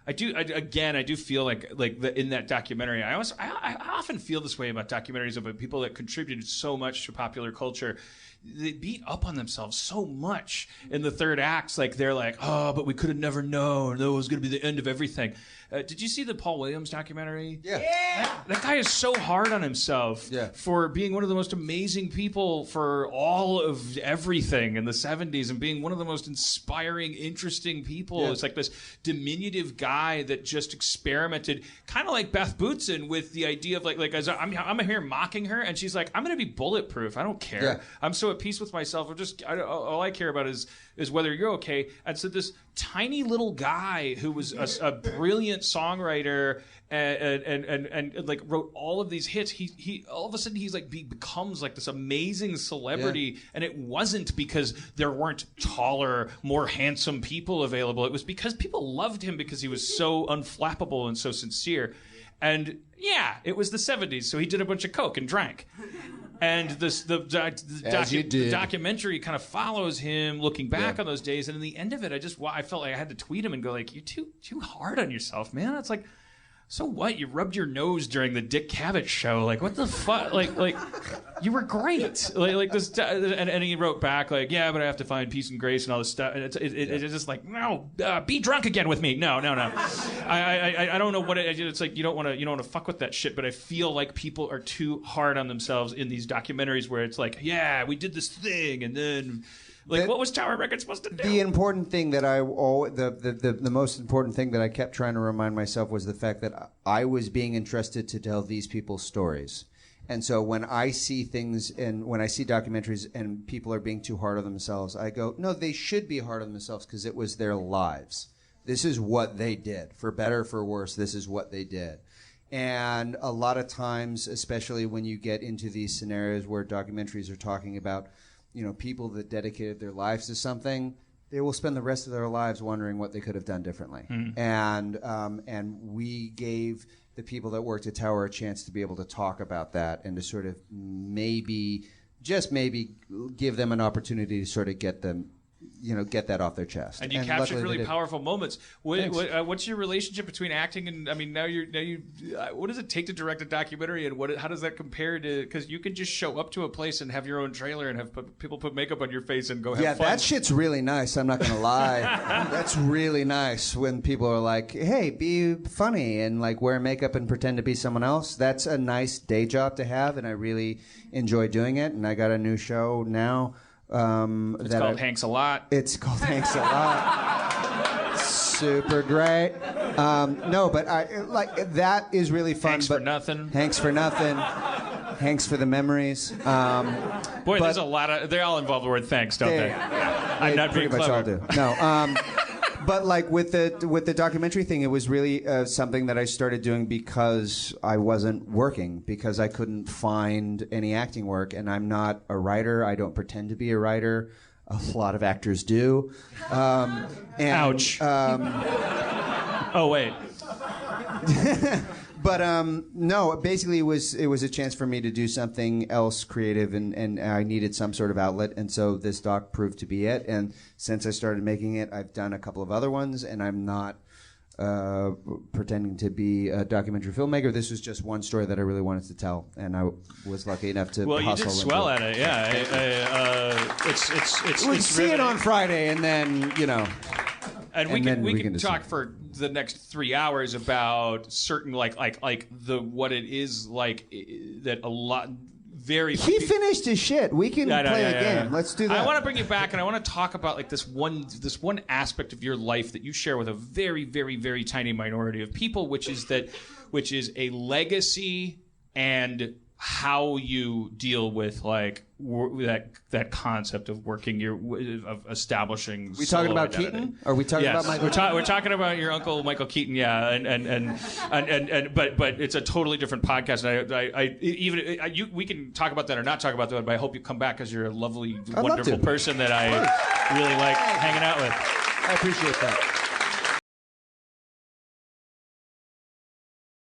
I do feel like in that documentary, I often feel this way about documentaries about people that contributed so much to popular culture. They beat up on themselves so much in the third act. Like they're like, oh, but we could have never known. That was going to be the end of everything. Did you see the Paul Williams documentary? Yeah. That guy is so hard on himself for being one of the most amazing people for all of everything in the 70s and being one of the most inspiring, interesting people. Yeah. It's like this diminutive guy that just experimented, kind of like Beth Bootson, with the idea of like I'm here mocking her, and she's like, I'm going to be bulletproof. I don't care. Yeah. I'm so at peace with myself. All I care about is whether you're okay. And so this tiny little guy who was a brilliant songwriter and like wrote all of these hits, he all of a sudden becomes like this amazing celebrity. And it wasn't because there weren't taller, more handsome people available. It was because people loved him because he was so unflappable and so sincere. And yeah, it was the 70s, so he did a bunch of coke and drank. And the documentary kind of follows him looking back on those days. And in the end of it, I felt like I had to tweet him and go like, you're too hard on yourself, man. It's like, so what? You rubbed your nose during the Dick Cavett show. Like, what the fuck? Like, you were great. Like this, and he wrote back like, yeah, but I have to find peace and grace and all this stuff. And it's just like, no, be drunk again with me. No. I don't know what it's like. You don't want to fuck with that shit. But I feel like people are too hard on themselves in these documentaries where it's like, yeah, we did this thing, and then. Like, what was Tower Records supposed to do? The important thing that the most important thing that I kept trying to remind myself was the fact that I was being entrusted to tell these people's stories. And so when I see things and when I see documentaries and people are being too hard on themselves, I go, no, they should be hard on themselves because it was their lives. This is what they did. For better, for worse, this is what they did. And a lot of times, especially when you get into these scenarios where documentaries are talking about people that dedicated their lives to something, they will spend the rest of their lives wondering what they could have done differently. And we gave the people that worked at Tower a chance to be able to talk about that and to sort of maybe give them an opportunity to sort of get that off their chest. And you captured really powerful moments. What's your relationship between acting and, I mean, now you what does it take to direct a documentary, and how does that compare to, because you can just show up to a place and have your own trailer and have people put makeup on your face and go have fun. Yeah, that shit's really nice. I'm not going to lie. That's really nice when people are like, hey, be funny and like wear makeup and pretend to be someone else. That's a nice day job to have, and I really enjoy doing it. And I got a new show now. It's called Hanks a Lot. It's called Hanks a Lot. Super great. No, but that is really fun. Hanks for nothing. Hanks for nothing. Hanks for the memories. Boy, there's a lot of. They all involve the word thanks, don't they? I'm not being clever. Pretty much all do. No. But like with the documentary thing, it was really something that I started doing because I wasn't working, because I couldn't find any acting work, and I'm not a writer. I don't pretend to be a writer. A lot of actors do. Ouch. Oh wait. But no, basically it was a chance for me to do something else creative, and I needed some sort of outlet, and so this doc proved to be it. And since I started making it, I've done a couple of other ones, and I'm not pretending to be a documentary filmmaker. This was just one story that I really wanted to tell, and I was lucky enough to hustle. Well, you did swell at it, yeah. We see it on Friday, and then And we can talk for the next 3 hours about certain what it is like that a lot very. He finished his shit. We can play a game. Let's do that. I want to bring you back, and I want to talk about like this one aspect of your life that you share with a very, very, very tiny minority of people, which is a legacy and how you deal with like that concept of working of establishing. We talking about identity. Keaton? Are we talking about Michael? We're talking about your uncle Michael Keaton, yeah, and but it's a totally different podcast. And we can talk about that or not talk about that, but I hope you come back because you're a lovely, wonderful person that I really like hanging out with. I appreciate that.